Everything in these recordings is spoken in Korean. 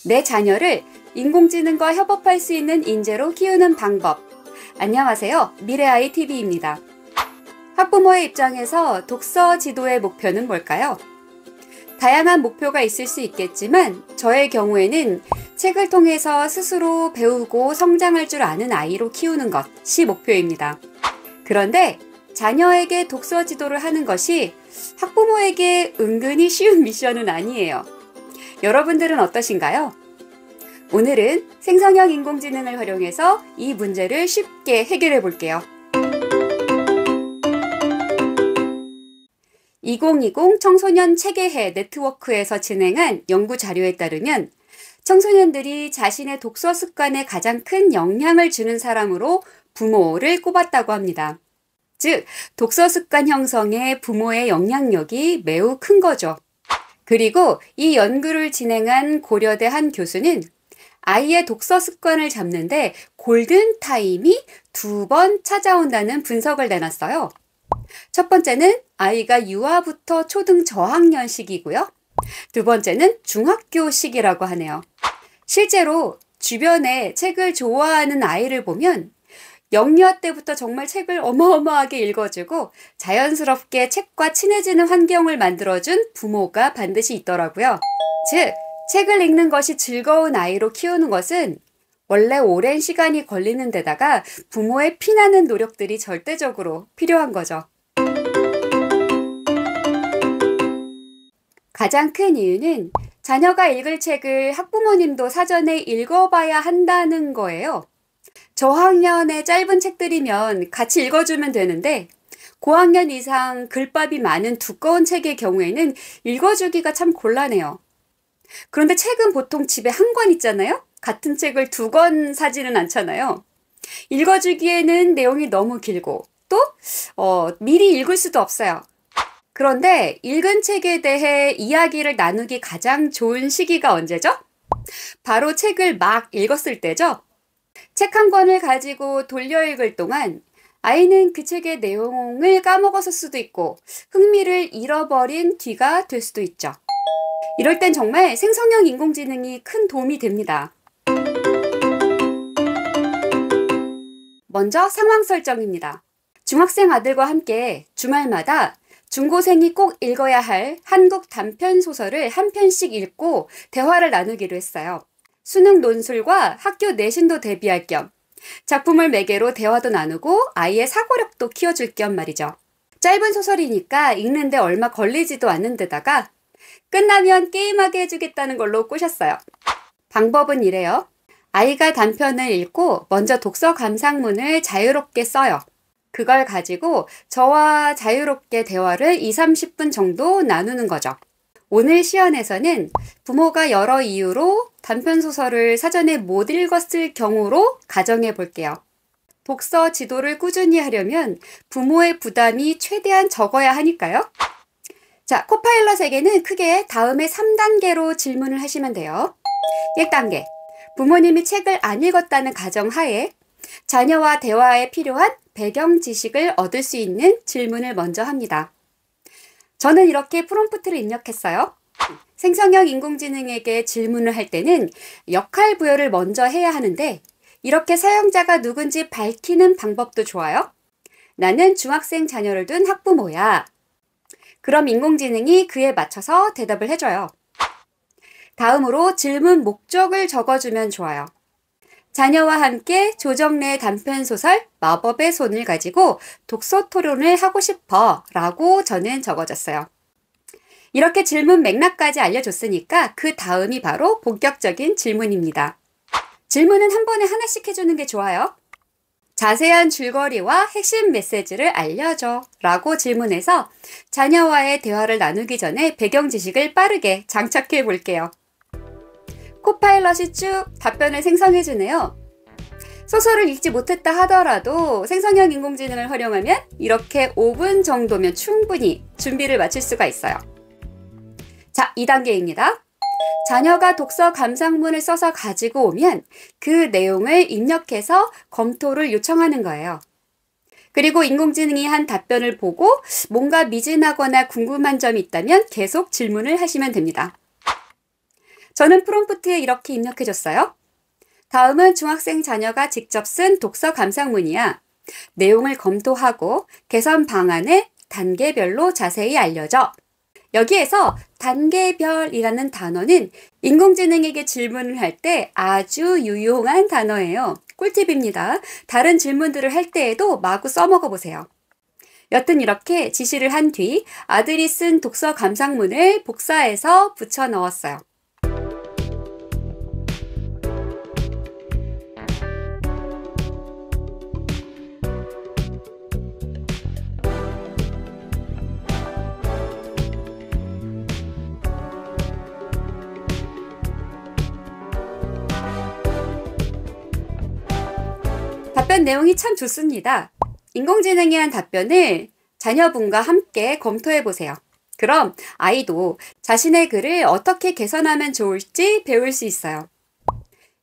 내 자녀를 인공지능과 협업할 수 있는 인재로 키우는 방법. 안녕하세요. 미래아이 TV입니다. 학부모의 입장에서 독서 지도의 목표는 뭘까요? 다양한 목표가 있을 수 있겠지만 저의 경우에는 책을 통해서 스스로 배우고 성장할 줄 아는 아이로 키우는 것이 목표입니다. 그런데 자녀에게 독서 지도를 하는 것이 학부모에게 은근히 쉬운 미션은 아니에요. 여러분들은 어떠신가요? 오늘은 생성형 인공지능을 활용해서 이 문제를 쉽게 해결해 볼게요. 2020 청소년 체계해 네트워크에서 진행한 연구 자료에 따르면 청소년들이 자신의 독서 습관에 가장 큰 영향을 주는 사람으로 부모를 꼽았다고 합니다. 즉, 독서 습관 형성에 부모의 영향력이 매우 큰 거죠. 그리고 이 연구를 진행한 고려대 한 교수는 아이의 독서 습관을 잡는데 골든타임이 2번 찾아온다는 분석을 내놨어요. 첫 번째는 아이가 유아부터 초등 저학년 시기고요. 두 번째는 중학교 시기라고 하네요. 실제로 주변에 책을 좋아하는 아이를 보면 영유아 때부터 정말 책을 어마어마하게 읽어주고 자연스럽게 책과 친해지는 환경을 만들어준 부모가 반드시 있더라고요. 즉, 책을 읽는 것이 즐거운 아이로 키우는 것은 원래 오랜 시간이 걸리는 데다가 부모의 피나는 노력들이 절대적으로 필요한 거죠. 가장 큰 이유는 자녀가 읽을 책을 학부모님도 사전에 읽어봐야 한다는 거예요. 저학년의 짧은 책들이면 같이 읽어주면 되는데 고학년 이상 글밥이 많은 두꺼운 책의 경우에는 읽어주기가 참 곤란해요. 그런데 책은 보통 집에 한 권 있잖아요? 같은 책을 2권 사지는 않잖아요. 읽어주기에는 내용이 너무 길고 또 미리 읽을 수도 없어요. 그런데 읽은 책에 대해 이야기를 나누기 가장 좋은 시기가 언제죠? 바로 책을 막 읽었을 때죠. 책 한 권을 가지고 돌려 읽을 동안 아이는 그 책의 내용을 까먹었을 수도 있고 흥미를 잃어버린 뒤가 될 수도 있죠. 이럴 땐 정말 생성형 인공지능이 큰 도움이 됩니다. 먼저 상황 설정입니다. 중학생 아들과 함께 주말마다 중고생이 꼭 읽어야 할 한국 단편 소설을 한 편씩 읽고 대화를 나누기로 했어요. 수능 논술과 학교 내신도 대비할 겸 작품을 매개로 대화도 나누고 아이의 사고력도 키워줄 겸 말이죠. 짧은 소설이니까 읽는데 얼마 걸리지도 않는 데다가 끝나면 게임하게 해주겠다는 걸로 꼬셨어요. 방법은 이래요. 아이가 단편을 읽고 먼저 독서 감상문을 자유롭게 써요. 그걸 가지고 저와 자유롭게 대화를 20-30분 정도 나누는 거죠. 오늘 시연에서는 부모가 여러 이유로 단편 소설을 사전에 못 읽었을 경우로 가정해 볼게요. 독서 지도를 꾸준히 하려면 부모의 부담이 최대한 적어야 하니까요. 자, 코파일럿에게는 크게 다음의 3단계로 질문을 하시면 돼요. 1단계, 부모님이 책을 안 읽었다는 가정하에 자녀와 대화에 필요한 배경 지식을 얻을 수 있는 질문을 먼저 합니다. 저는 이렇게 프롬프트를 입력했어요. 생성형 인공지능에게 질문을 할 때는 역할 부여를 먼저 해야 하는데 이렇게 사용자가 누군지 밝히는 방법도 좋아요. 나는 중학생 자녀를 둔 학부모야. 그럼 인공지능이 그에 맞춰서 대답을 해줘요. 다음으로 질문 목적을 적어주면 좋아요. 자녀와 함께 조정래 단편소설 마법의 손을 가지고 독서 토론을 하고 싶어 라고 저는 적어줬어요. 이렇게 질문 맥락까지 알려줬으니까 그 다음이 바로 본격적인 질문입니다. 질문은 한 번에 하나씩 해주는 게 좋아요. 자세한 줄거리와 핵심 메시지를 알려줘 라고 질문해서 자녀와의 대화를 나누기 전에 배경 지식을 빠르게 장착해 볼게요. 코파일럿이 쭉 답변을 생성해주네요. 소설을 읽지 못했다 하더라도 생성형 인공지능을 활용하면 이렇게 5분 정도면 충분히 준비를 마칠 수가 있어요. 자, 2단계입니다. 자녀가 독서 감상문을 써서 가지고 오면 그 내용을 입력해서 검토를 요청하는 거예요. 그리고 인공지능이 한 답변을 보고 뭔가 미진하거나 궁금한 점이 있다면 계속 질문을 하시면 됩니다. 저는 프롬프트에 이렇게 입력해줬어요. 다음은 중학생 자녀가 직접 쓴 독서 감상문이야. 내용을 검토하고 개선 방안을 단계별로 자세히 알려줘. 여기에서 단계별이라는 단어는 인공지능에게 질문을 할 때 아주 유용한 단어예요. 꿀팁입니다. 다른 질문들을 할 때에도 마구 써먹어 보세요. 여튼 이렇게 지시를 한 뒤 아들이 쓴 독서 감상문을 복사해서 붙여 넣었어요. 답변 내용이 참 좋습니다. 인공지능이 한 답변을 자녀분과 함께 검토해 보세요. 그럼 아이도 자신의 글을 어떻게 개선하면 좋을지 배울 수 있어요.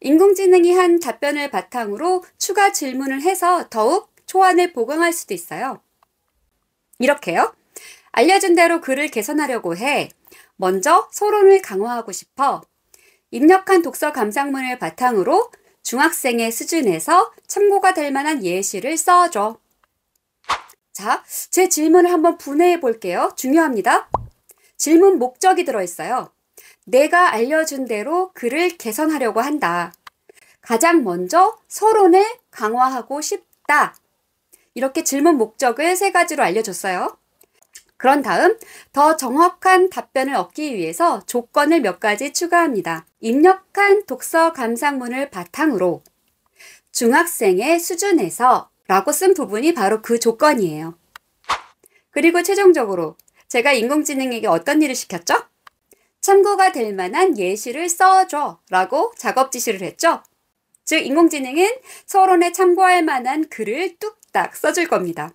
인공지능이 한 답변을 바탕으로 추가 질문을 해서 더욱 초안을 보강할 수도 있어요. 이렇게요. 알려준 대로 글을 개선하려고 해. 먼저 서론을 강화하고 싶어. 입력한 독서 감상문을 바탕으로 중학생의 수준에서 참고가 될 만한 예시를 써줘. 자, 제 질문을 한번 분해해 볼게요. 중요합니다. 질문 목적이 들어있어요. 내가 알려준 대로 글을 개선하려고 한다. 가장 먼저 서론을 강화하고 싶다. 이렇게 질문 목적을 3가지로 알려줬어요. 그런 다음 더 정확한 답변을 얻기 위해서 조건을 몇 가지 추가합니다. 입력한 독서 감상문을 바탕으로 중학생의 수준에서 라고 쓴 부분이 바로 그 조건이에요. 그리고 최종적으로 제가 인공지능에게 어떤 일을 시켰죠? 참고가 될 만한 예시를 써줘 라고 작업 지시를 했죠. 즉 인공지능은 서론에 참고할 만한 글을 뚝딱 써줄 겁니다.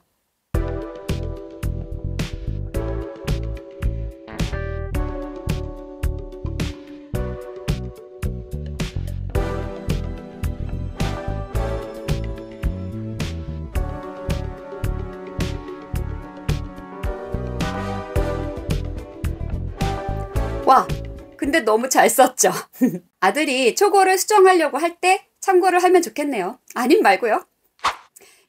와, 근데 너무 잘 썼죠? 아들이 초고를 수정하려고 할 때 참고를 하면 좋겠네요. 아님 말고요.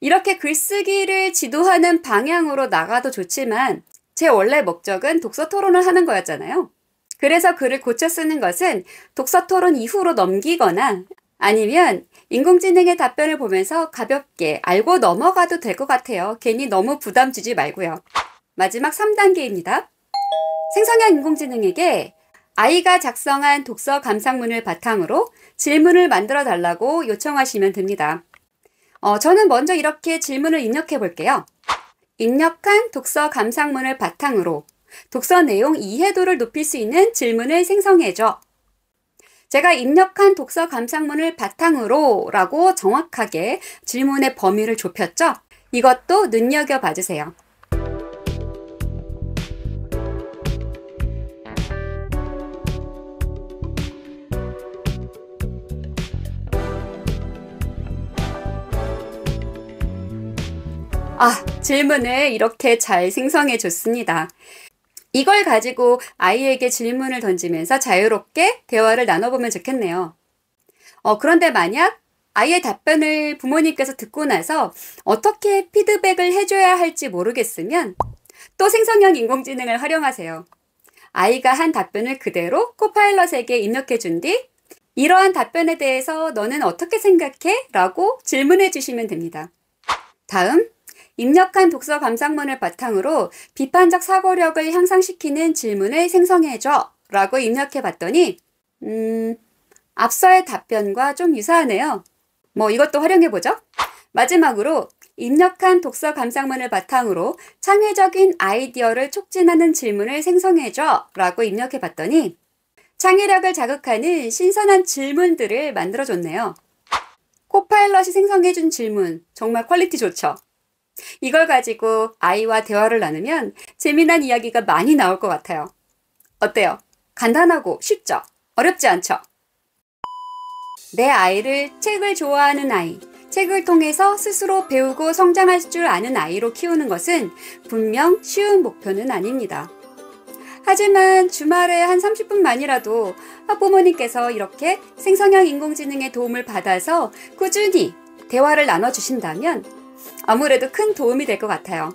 이렇게 글쓰기를 지도하는 방향으로 나가도 좋지만 제 원래 목적은 독서 토론을 하는 거였잖아요. 그래서 글을 고쳐 쓰는 것은 독서 토론 이후로 넘기거나 아니면 인공지능의 답변을 보면서 가볍게 알고 넘어가도 될 것 같아요. 괜히 너무 부담 주지 말고요. 마지막 3단계입니다. 생성형 인공지능에게 아이가 작성한 독서 감상문을 바탕으로 질문을 만들어 달라고 요청하시면 됩니다. 저는 먼저 이렇게 질문을 입력해 볼게요. 입력한 독서 감상문을 바탕으로 독서 내용 이해도를 높일 수 있는 질문을 생성해줘. 제가 입력한 독서 감상문을 바탕으로 라고 정확하게 질문의 범위를 좁혔죠? 이것도 눈여겨봐 주세요. 질문을 이렇게 잘 생성해 줬습니다. 이걸 가지고 아이에게 질문을 던지면서 자유롭게 대화를 나눠보면 좋겠네요. 그런데 만약 아이의 답변을 부모님께서 듣고 나서 어떻게 피드백을 해줘야 할지 모르겠으면 또 생성형 인공지능을 활용하세요. 아이가 한 답변을 그대로 코파일럿에게 입력해 준 뒤 이러한 답변에 대해서 너는 어떻게 생각해? 라고 질문해 주시면 됩니다. 다음, 입력한 독서 감상문을 바탕으로 비판적 사고력을 향상시키는 질문을 생성해줘 라고 입력해 봤더니 앞서의 답변과 좀 유사하네요. 이것도 활용해 보죠. 마지막으로 입력한 독서 감상문을 바탕으로 창의적인 아이디어를 촉진하는 질문을 생성해줘 라고 입력해 봤더니 창의력을 자극하는 신선한 질문들을 만들어 줬네요. 코파일럿이 생성해준 질문 정말 퀄리티 좋죠? 이걸 가지고 아이와 대화를 나누면 재미난 이야기가 많이 나올 것 같아요. 어때요? 간단하고 쉽죠? 어렵지 않죠? 내 아이를 책을 좋아하는 아이, 책을 통해서 스스로 배우고 성장할 줄 아는 아이로 키우는 것은 분명 쉬운 목표는 아닙니다. 하지만 주말에 한 30분만이라도 학부모님께서 이렇게 생성형 인공지능의 도움을 받아서 꾸준히 대화를 나눠주신다면 아무래도 큰 도움이 될 것 같아요.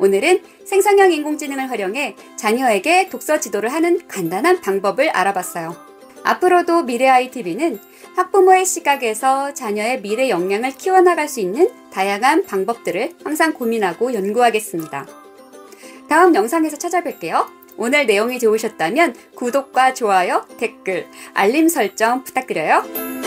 오늘은 생성형 인공지능을 활용해 자녀에게 독서 지도를 하는 간단한 방법을 알아봤어요. 앞으로도 미래아이TV는 학부모의 시각에서 자녀의 미래 역량을 키워나갈 수 있는 다양한 방법들을 항상 고민하고 연구하겠습니다. 다음 영상에서 찾아뵐게요. 오늘 내용이 좋으셨다면 구독과 좋아요, 댓글, 알림 설정 부탁드려요.